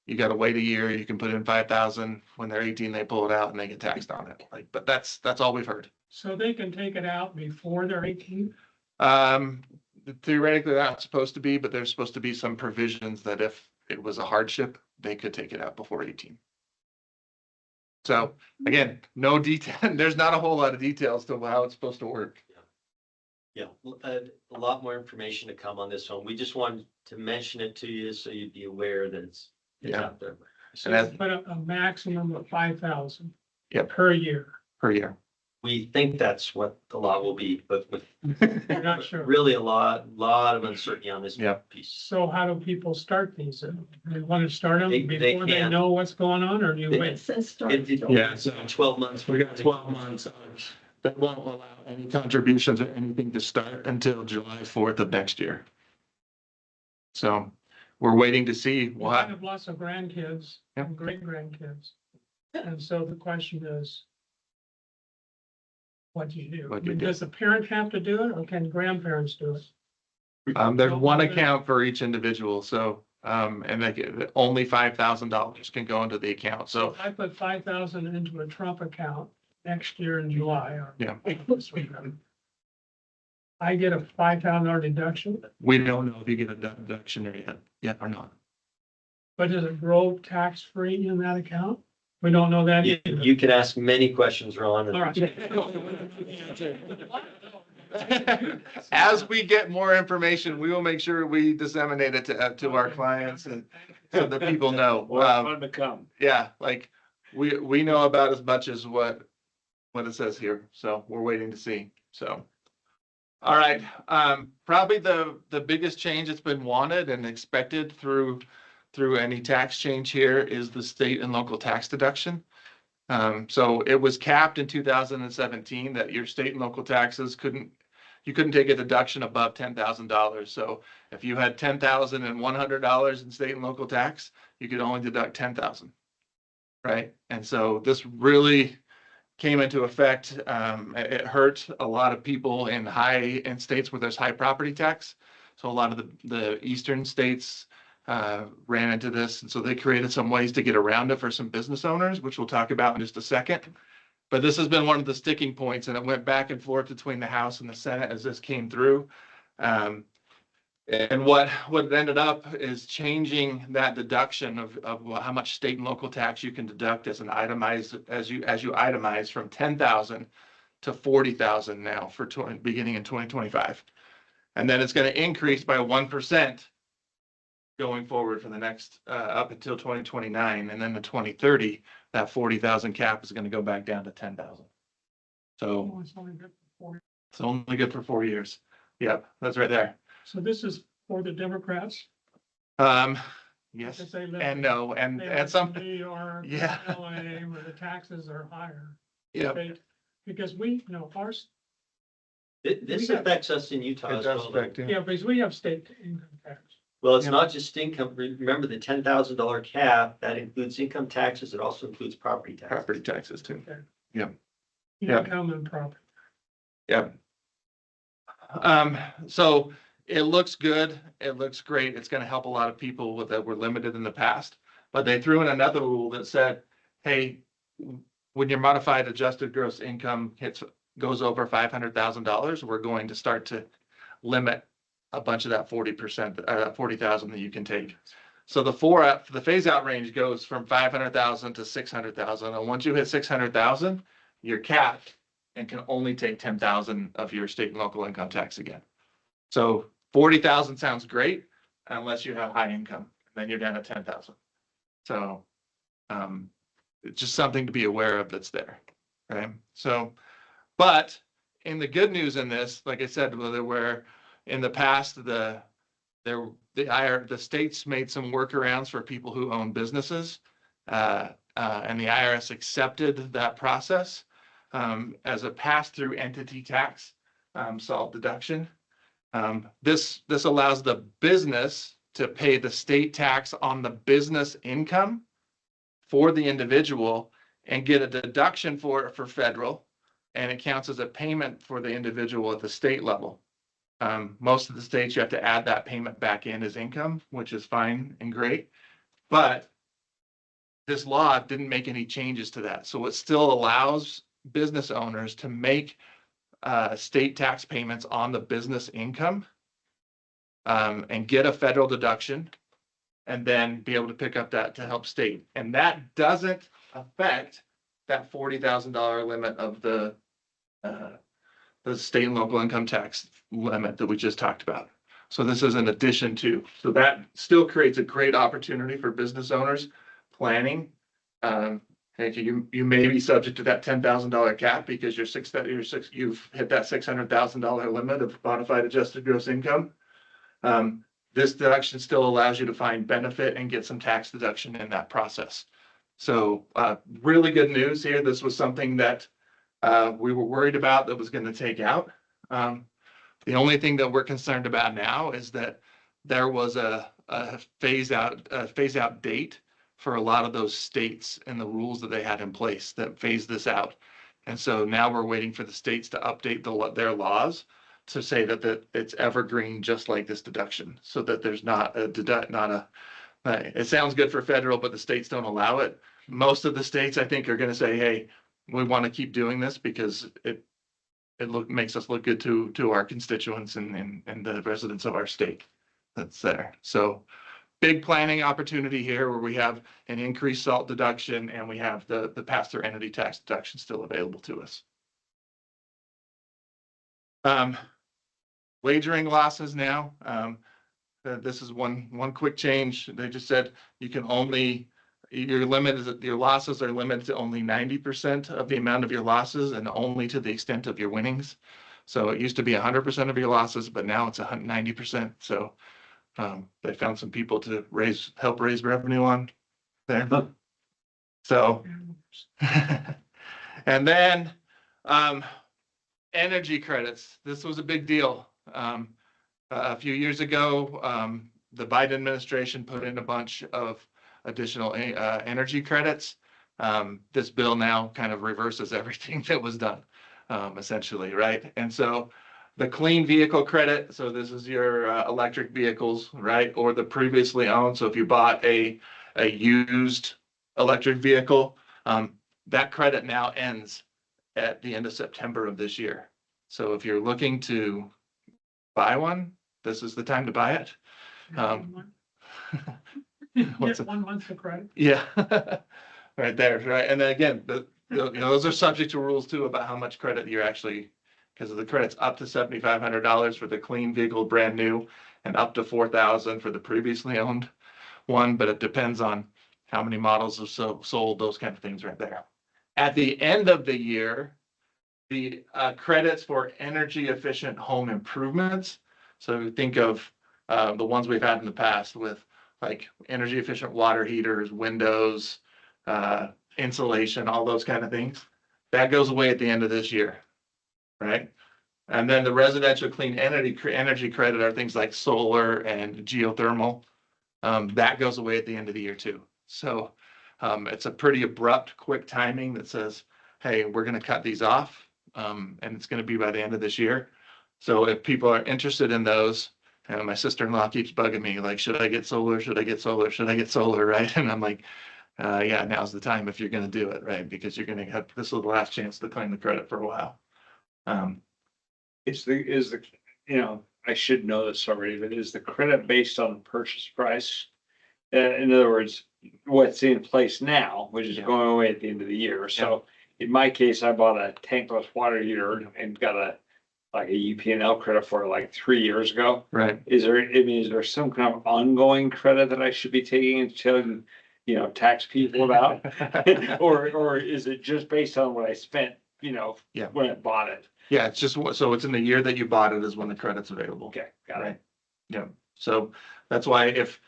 you got to wait a year, you can put in 5,000. When they're 18, they pull it out and they get taxed on it. Like, but that's all we've heard. So they can take it out before they're 18? Theoretically, that's supposed to be, but there's supposed to be some provisions that if it was a hardship, they could take it out before 18. So again, no detail. There's not a whole lot of details to how it's supposed to work. Yeah, a lot more information to come on this one. We just wanted to mention it to you so you'd be aware that it's Yeah. out there. So And you put a maximum of 5,000. Yep. Per year. Per year. We think that's what the law will be, but with You're not sure. really a lot of uncertainty on this Yeah. piece. So how do people start these? They want to start them They before they can. know what's going on, or do you They- It wait? says start. Yeah. So 12 months. We got 12 months. That won't allow any contributions or anything to start until July 4th of next year. So we're waiting to see I what. have lots of grandkids Yep. and great grandkids. And so the question is, what do you do? What do you do? Does the parent have to do it or can grandparents do it? There's Well, one okay. account for each individual, so, and they get, only $5,000 can go into the account, so, If I put 5,000 into a Trump account next year in July or. Yeah. I get a $5,000 deduction, we don't know if you get a deduction or yet or not. but does it grow tax-free in that account? We don't know that You, either. you can ask many questions, Ron. All right. As we get more information, we will make sure we disseminate it to our clients and so that people know. More fun to come. Yeah, like, we know about as much as what it says here, so we're waiting to see, so. All right, probably the biggest change that's been wanted and expected through any tax change here is the state and local tax deduction. So it was capped in 2017 that your state and local taxes you couldn't take a deduction above $10,000. So if you had $10,100 in state and local tax, you could only deduct 10,000. Right, and so this really came into effect. It hurt a lot of people in states where there's high property tax. So a lot of the eastern states ran into this. And so they created some ways to get around it for some business owners, which we'll talk about in just a second. But this has been one of the sticking points, and it went back and forth between the House and the Senate as this came through. And what ended up is changing that deduction of how much state and local tax you can deduct as you itemize from 10,000 to 40,000 now beginning in 2025. And then it's going to increase by 1% going forward for the next up until 2029, and then in 2030, that 40,000 cap is going to go back down to 10,000. So Oh, it's only good for 4. it's only good for 4 years. Yep, that's right there. So this is for the Democrats? Yes Because they live- and no, they and live some, in New York, Yeah. LA, where the taxes are higher. yeah, They- Because we, ours, This We have- affects us in Utah it as does well. affect you. yeah, because we have state income tax. Well, it's Yeah. not just income. Remember the $10,000 cap, that includes income taxes. It also includes property taxes. Property taxes too. Yeah. Income and property. Yeah. So it looks good. It looks great. It's going to help a lot of people that were limited in the past. But they threw in another rule that said, hey, when your modified adjusted gross income goes over $500,000, we're going to start to limit a bunch of that 40%, 40,000 that you can take. So the phase out range goes from 500,000 to 600,000. And once you hit 600,000, you're capped and can only take 10,000 of your state and local income tax again. So 40,000 sounds great unless you have high income, then you're down to 10,000. So it's just something to be aware of that's there. Okay. So, but in the good news in this, like I said, where in the past, the states made some workarounds for people who own businesses, and the IRS accepted that process as a pass-through entity tax salt deduction. This allows the business to pay the state tax on the business income for the individual and get a deduction for federal, and it counts as a payment for the individual at the state level. Most of the states, you have to add that payment back in as income, which is fine and great. But this law didn't make any changes to that. So it still allows business owners to make state tax payments on the business income and get a federal deduction and then be able to pick up that to help state. And that doesn't affect that $40,000 limit of the state and local income tax limit that we just talked about. So this is in addition to, so that still creates a great opportunity for business owners planning. You may be subject to that $10,000 cap because you've hit that $600,000 limit of modified adjusted gross income. This deduction still allows you to find benefit and get some tax deduction in that process. So really good news here. This was something that we were worried about that was going to take out. The only thing that we're concerned about now is that there was a phase out date for a lot of those states and the rules that they had in place that phase this out. And so now we're waiting for the states to update their laws to say that it's evergreen, just like this deduction, so that there's not a it sounds good for federal, but the states don't allow it. Most of the states, I think, are going to say, hey, we want to keep doing this because it makes us look good to our constituents and the residents of our state that's there. So big planning opportunity here where we have an increased salt deduction and we have the pass-through entity tax deduction still available to us. Wagering losses now. This is one quick change. They just said you can only, your losses are limited to only 90% of the amount of your losses and only to the extent of your winnings. So it used to be 100% of your losses, but now it's 90%. So they found some people to help raise revenue on there. So, and then energy credits. This was a big deal. A few years ago, the Biden administration put in a bunch of additional energy credits. This bill now kind of reverses everything that was done, essentially, right? And so the clean vehicle credit, so this is your electric vehicles, right? Or the previously owned. So if you bought a used electric vehicle, that credit now ends at the end of September of this year. So if you're looking to buy one, this is the time to buy it. Get 1 month of credit. Yeah, right there, right. And then again, those are subject to rules too about how much credit you're actually, because of the credits up to $7,500 for the clean vehicle brand new and up to $4,000 for the previously owned one, but it depends on how many models have sold, those kind of things right there. At the end of the year, the credits for energy efficient home improvements. So think of the ones we've had in the past with like energy efficient water heaters, windows, insulation, all those kind of things. That goes away at the end of this year, right? And then the residential clean energy credit are things like solar and geothermal. That goes away at the end of the year too. So it's a pretty abrupt, quick timing that says, hey, we're going to cut these off. And it's going to be by the end of this year. So if people are interested in those, and my sister-in-law keeps bugging me, like, should I get solar? Should I get solar? Should I get solar? Right. And I'm like, yeah, now's the time if you're going to do it, right? Because you're going to have, this is the last chance to claim the credit for a while. Is the, I should know this already, but is the credit based on purchase price? In other words, what's in place now, which is going away at the end of the year. So in my case, I bought a tankless water heater and got a UP&L credit for it like 3 years ago. Right. Is there some kind of ongoing credit that I should be taking and telling, tax people about? Or is it just based on what I spent, when I bought it? Yeah, it's just, so it's in the year that you bought it is when the credit's available. Okay, got it. Right. Yeah. So that's why if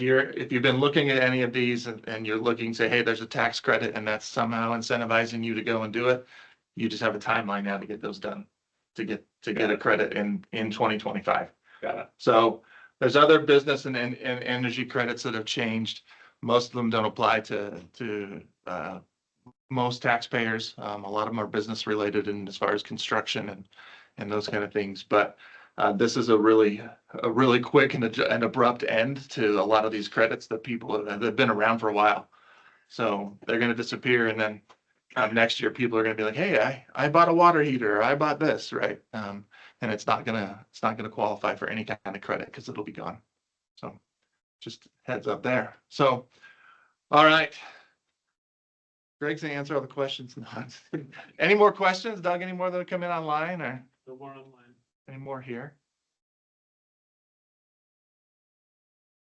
you've been looking at any of these and you're looking, say, hey, there's a tax credit and that's somehow incentivizing you to go and do it, you just have a timeline now to get those done, to get a credit in 2025. Got it. So there's other business and energy credits that have changed. Most of them don't apply to most taxpayers. A lot of them are business related and as far as construction and those kind of things. But this is a really quick and abrupt end to a lot of these credits that people have been around for a while. So they're going to disappear, and then next year people are going to be like, hey, I bought a water heater, or I bought this, right? And it's not gonna qualify for any kind of credit because it'll be gone. So just heads up there. So all right. Greg's gonna answer all the questions. Any more questions, Doug? Any more that come in online, or No more online. any more here?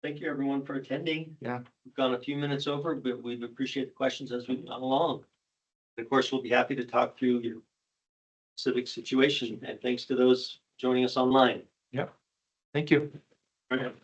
Thank you, everyone, for attending. Yeah. We've gone a few minutes over, but we appreciate the questions as we've gone along. And of course, we'll be happy to talk through your civic situation, and thanks to those joining us online. Yep. Thank you. All right.